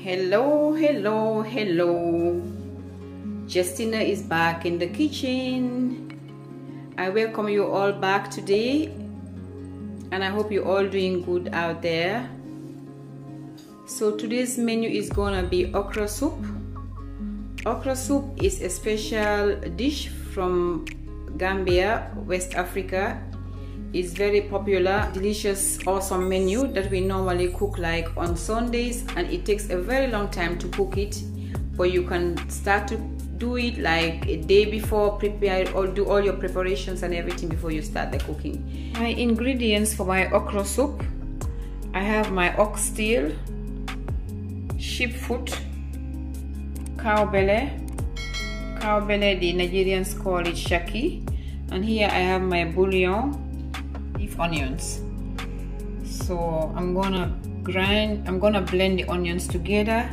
Hello. Jestina is back in the kitchen. I welcome you all back today, and I hope you're all doing good out there. So today's menu is gonna be okra soup. Okra soup is a special dish from Gambia, West Africa. It's very popular, delicious, awesome menu that we normally cook like on Sundays, and it takes a very long time to cook it, but you can start to do it like a day before, prepare or do all your preparations and everything before you start the cooking. My ingredients for my okra soup: I have my oxtail, sheep foot, cowbelly, the Nigerians call it shaki, and here I have my buljong, beef onions. So I'm gonna blend the onions together,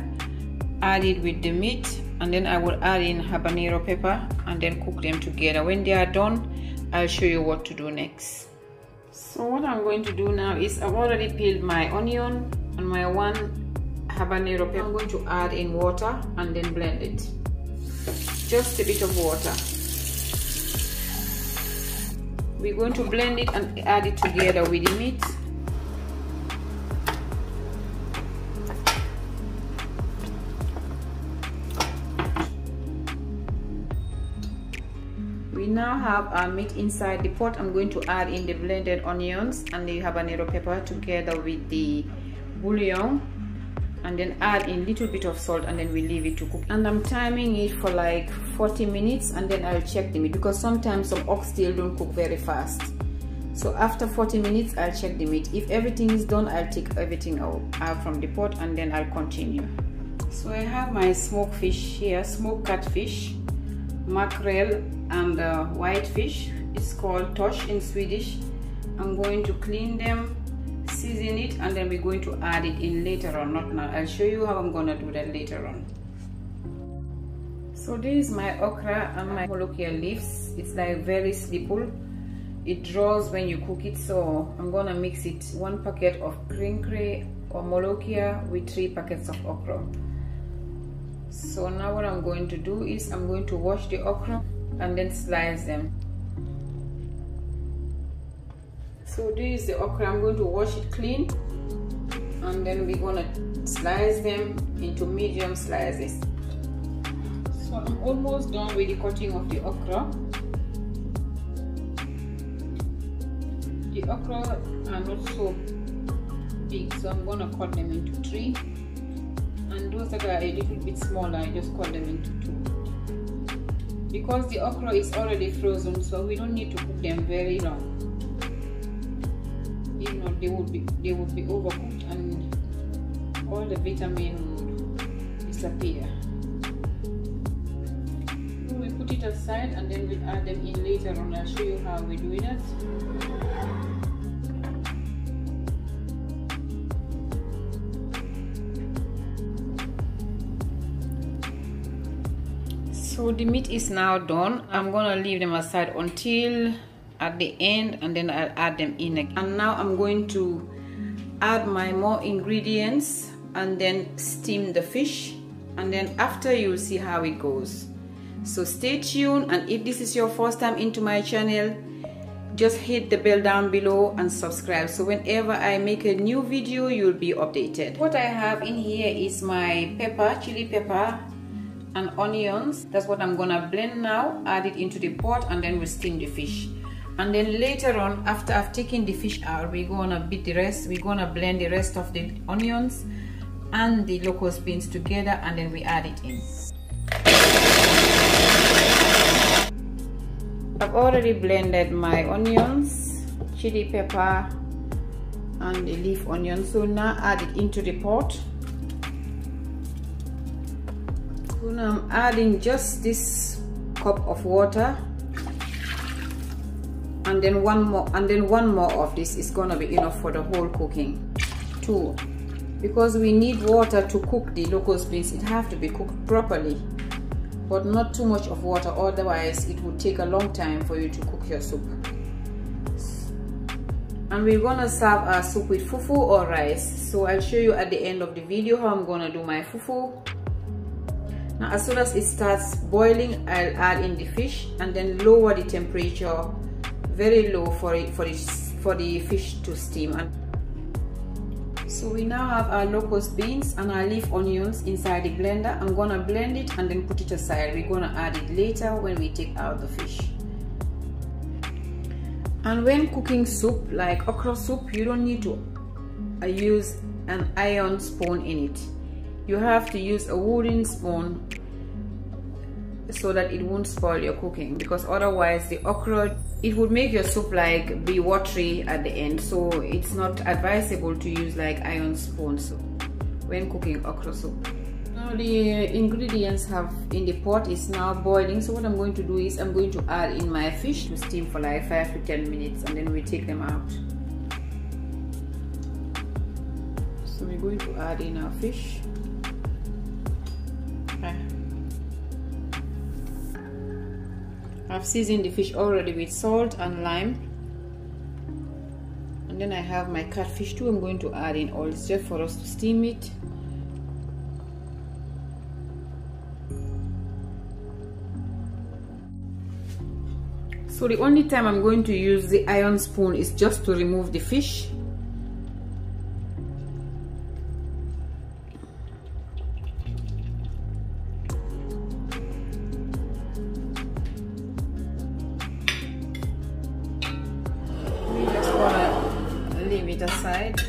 add it with the meat, and then I will add in habanero pepper and then cook them together. When they are done, I'll show you what to do next. So what I'm going to do now is I've already peeled my onion and my one habanero pepper. I'm going to add in water and then blend it. Just a bit of water. We're going to blend it and add it together with the meat. We now have our meat inside the pot. I'm going to add in the blended onions and the habanero pepper together with the bouillon, and then add in a little bit of salt, and then we leave it to cook. And I'm timing it for like 40 minutes, and then I'll check the meat because sometimes some oxtail don't cook very fast. So after 40 minutes, I'll check the meat. If everything is done, I'll take everything out from the pot, and then I'll continue. So I have my smoked fish here, smoked catfish, mackerel, and white fish. It's called tosh in Swedish. I'm going to clean them, season it, and then we're going to add it in later on, not now. I'll show you how I'm gonna do that later on. So this is my okra and my molokia leaves. It's like very slippery. It draws when you cook it, so I'm gonna mix it 1 packet of crinkle or molokia with 3 packets of okra. So now what I'm going to do is I'm going to wash the okra and then slice them. So this is the okra. I'm going to wash it clean, and then we're gonna slice them into medium slices. So I'm almost done with the cutting of the okra. The okra are not so big, so I'm gonna cut them into 3, and those that are a little bit smaller, I just cut them into 2. Because the okra is already frozen, so we don't need to cook them very long. If not, they would be overcooked and all the vitamin would disappear. We put it aside, and then we'll add them in later on. I'll show you how we do that. So the meat is now done. I'm gonna leave them aside until at the end, and then I'll add them in again. And now I'm going to add my more ingredients and then steam the fish, and then after you'll see how it goes. So stay tuned, and if this is your first time into my channel, just hit the bell down below and subscribe, so whenever I make a new video you'll be updated. What I have in here is my pepper, chili pepper, and onions. That's what I'm gonna blend now, add it into the pot, and then we'll steam the fish. And then later on, after I've taken the fish out, we're gonna beat the rest. We're gonna blend the rest of the onions and the locust beans together, and then we add it in. I've already blended my onions, chili pepper, and the leaf onion. So now add it into the pot. So now I'm adding just this cup of water, and then one more of this is gonna be enough for the whole cooking. 2, because we need water to cook the locust beans. It have to be cooked properly, but not too much of water, otherwise it would take a long time for you to cook your soup. and we're gonna serve our soup with fufu or rice. So I'll show you at the end of the video how I'm gonna do my fufu. Now as soon as it starts boiling, I'll add in the fish and then lower the temperature very low for the fish to steam. So we now have our locust beans and our leaf onions inside the blender. I'm gonna blend it and then put it aside. We're gonna add it later when we take out the fish. And when cooking soup like okra soup, you don't need to use an iron spoon in it. You have to use a wooden spoon so that it won't spoil your cooking, because otherwise the okra, it would make your soup like be watery at the end. So it's not advisable to use like iron spoons when cooking okra soup. Now the ingredients have in the pot is now boiling. So what I'm going to do is I'm going to add in my fish to steam for like 5 to 10 minutes and then we take them out. So we're going to add in our fish. I've seasoned the fish already with salt and lime, and then I have my catfish too. I'm going to add in oil just for us to steam it. So the only time I'm going to use the iron spoon is just to remove the fish. Aside.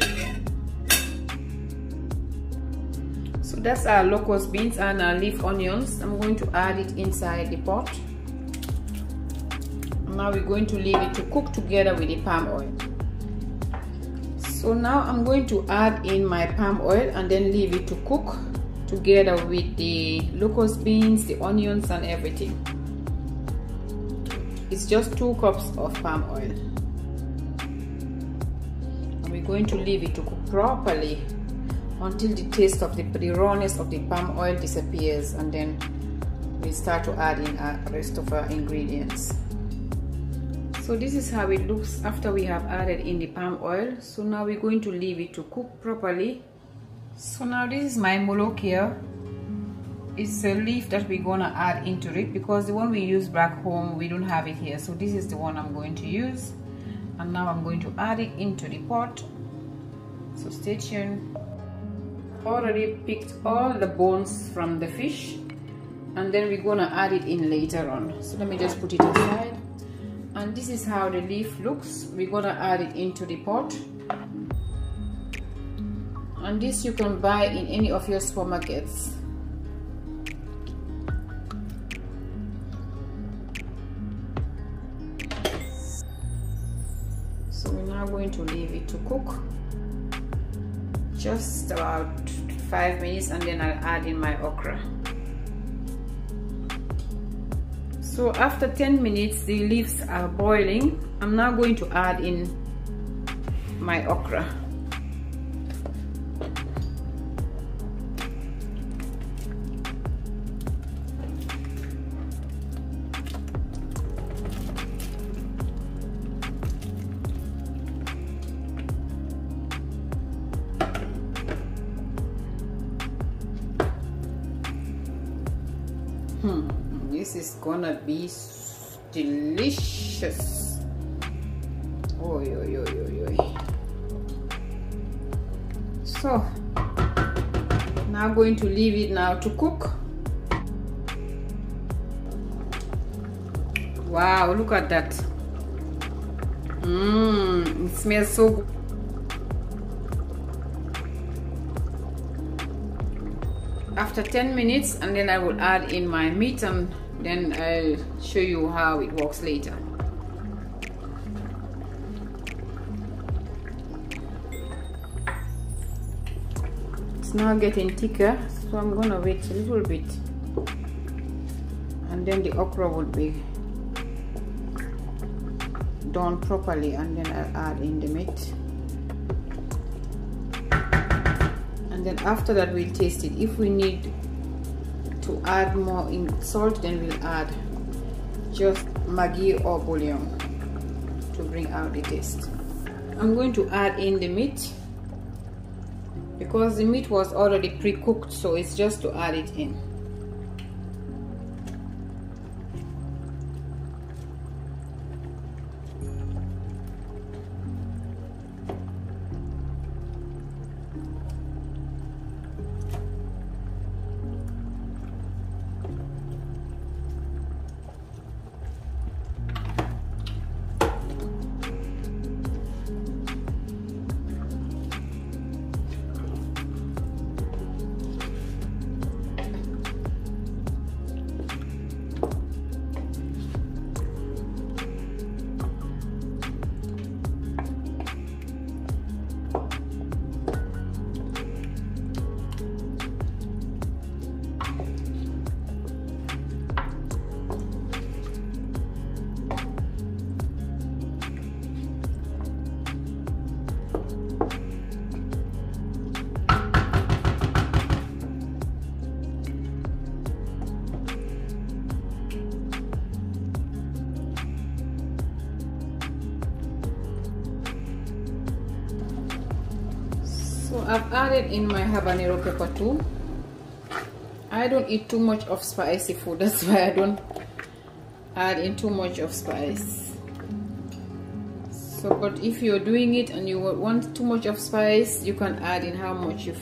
So that's our locust beans and our leaf onions. I'm going to add it inside the pot. Now we're going to leave it to cook together with the palm oil. So now I'm going to add in my palm oil and then leave it to cook together with the locust beans, the onions and everything. It's just 2 cups of palm oil. We're going to leave it to cook properly until the taste of the rawness of the palm oil disappears, and then we'll start to add in our rest of our ingredients. So this is how it looks after we have added in the palm oil. So now we're going to leave it to cook properly. So now this is my molokia. It's a leaf that we're gonna add into it because the one we use back home, we don't have it here. So this is the one I'm going to use. And now I'm going to add it into the pot. So stay tuned. Already picked all the bones from the fish, and then we're gonna add it in later on. So let me just put it aside. And this is how the leaf looks. We're gonna add it into the pot. And this you can buy in any of your supermarkets. So we're now going to leave it to cook just about 5 minutes, and then I'll add in my okra. So after 10 minutes the leaves are boiling. I'm now going to add in my okra. This is gonna be delicious. Oy, oy, oy, oy, oy. So now I'm going to leave it now to cook. Wow, look at that. It smells so good. After 10 minutes, and then I will add in my meat, and then I'll show you how it works later. It's now getting thicker, so I'm gonna wait a little bit, and then the okra will be done properly, and then I'll add in the meat. And then after that we'll taste it. If we need to add more in salt, then we'll add just Maggi or buljong to bring out the taste. I'm going to add in the meat because the meat was already pre-cooked, so it's just to add it in. So I've added in my habanero pepper too. I don't eat too much of spicy food, that's why I don't add in too much of spice. So but if you're doing it and you want too much of spice, you can add in how much you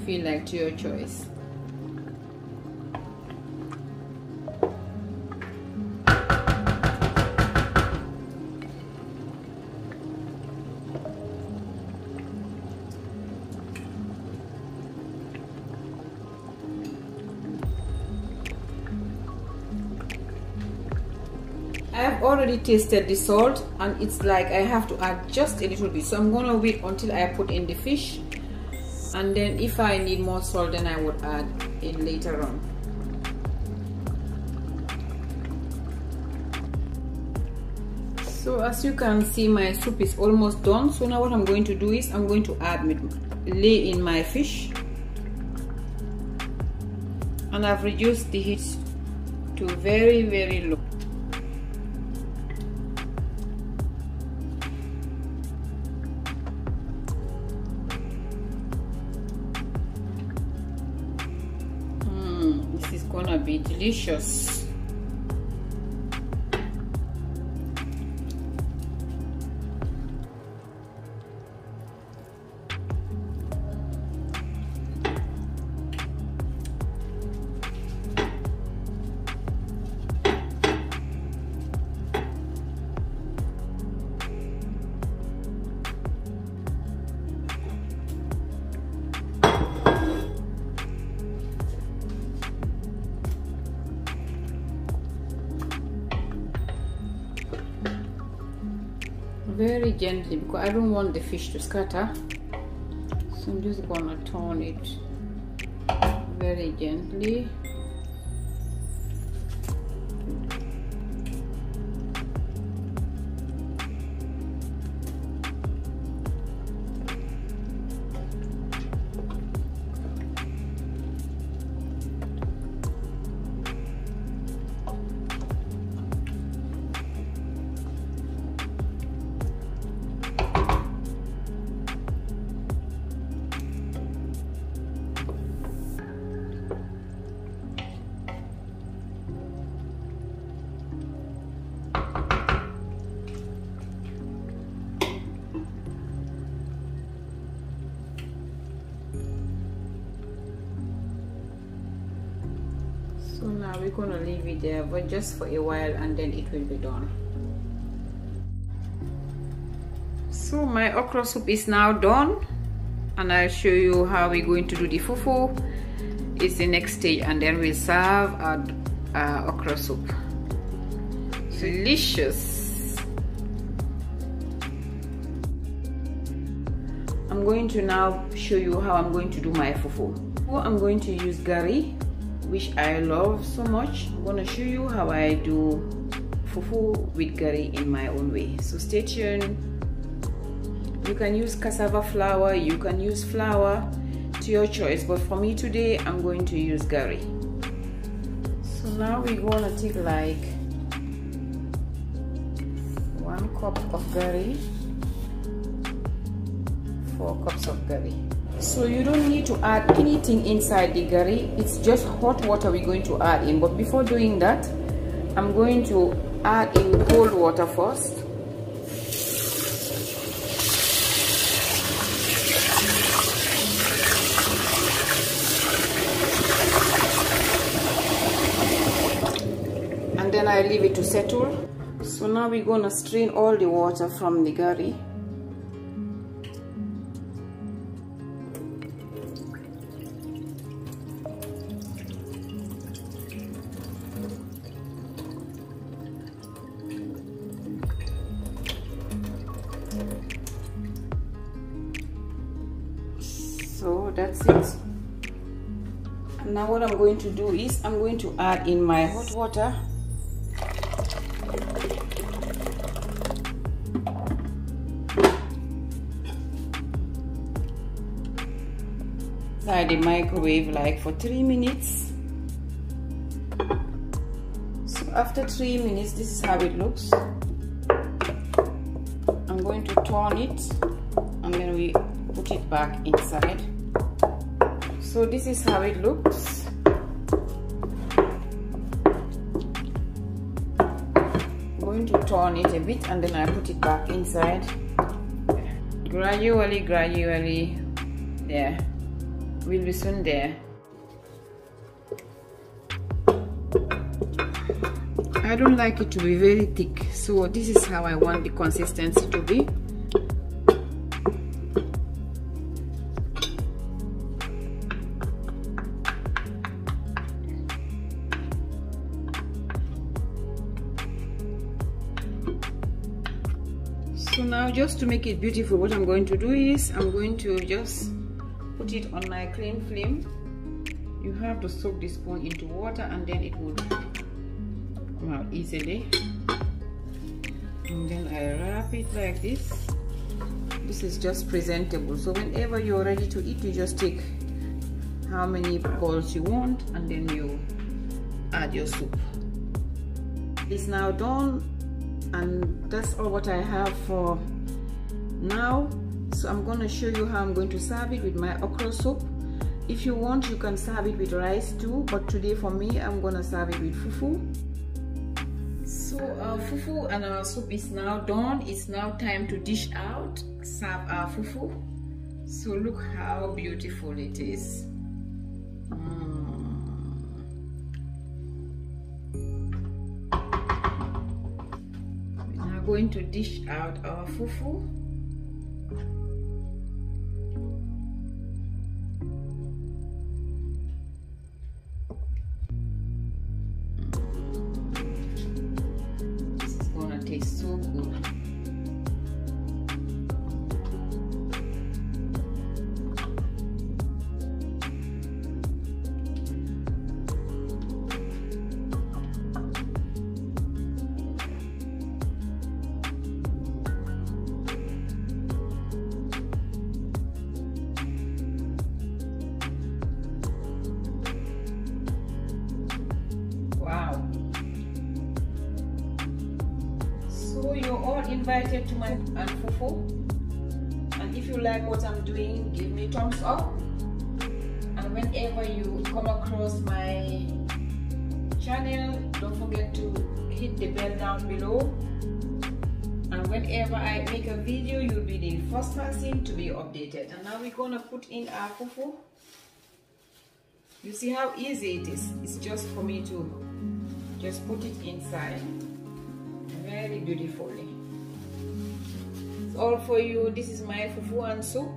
feel like, to your choice. I've already tasted the salt and it's like I have to add just a little bit, so I'm gonna wait until I put in the fish, and then if I need more salt then I would add it later on. So as you can see, my soup is almost done. So now what I'm going to do is I'm going to lay in my fish, and I've reduced the heat to very, very low. This is gonna be delicious. Very gently, because I don't want the fish to scatter, so I'm just gonna turn it very gently. So now we're gonna leave it there, but just for a while, and then it will be done. So my okra soup is now done, and I'll show you how we're going to do the fufu. It's the next stage, and then we'll serve our okra soup. Delicious. I'm going to now show you how I'm going to do my fufu. I'm going to use Gari, which I love so much. I'm gonna show you how I do fufu with Gari in my own way, so stay tuned. You can use cassava flour, you can use flour, to your choice, but for me today I'm going to use Gari. So now we're gonna take like 1 cup of Gari. 4 cups of gari. So you don't need to add anything inside the gari, it's just hot water we're going to add in. But before doing that, I'm going to add in cold water first. And then I leave it to settle. So now we're gonna strain all the water from the gari. So that's it. And now what I'm going to do is I'm going to add in my hot water. Inside the microwave like for 3 minutes. So after 3 minutes, this is how it looks. I'm going to turn it and then we put it back inside. So this is how it looks. I'm going to turn it a bit and then I put it back inside. Gradually, there. We'll be soon there. I don't like it to be very thick, so this is how I want the consistency to be. So now, just to make it beautiful, what I'm going to do is I'm going to just put it on my clean flame. You have to soak the spoon into water and then it would come out easily. And then I wrap it like this. This is just presentable. So whenever you're ready to eat, you just take how many balls you want and then you add your soup. It's now done, and that's all what I have for now. So I'm going to show you how I'm going to serve it with my okra soup. If you want, you can serve it with rice too, but today for me, I'm going to serve it with fufu. So our fufu and our soup is now done. It's now time to dish out, serve our fufu. So look how beautiful it is. We're now going to dish out our fufu. Tastes so good. Wow. So you're all invited to my and fufu, and if you like what I'm doing, give me thumbs up, and whenever you come across my channel, don't forget to hit the bell down below, and whenever I make a video, you'll be the first person to be updated. And now we're gonna put in our fufu. You see how easy it is. It's just for me to just put it inside very beautifully. It's all for you. This is my fufu and soup.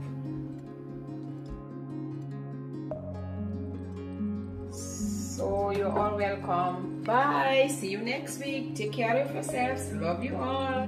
So you're all welcome. Bye. See you next week. Take care of yourselves. Love you all.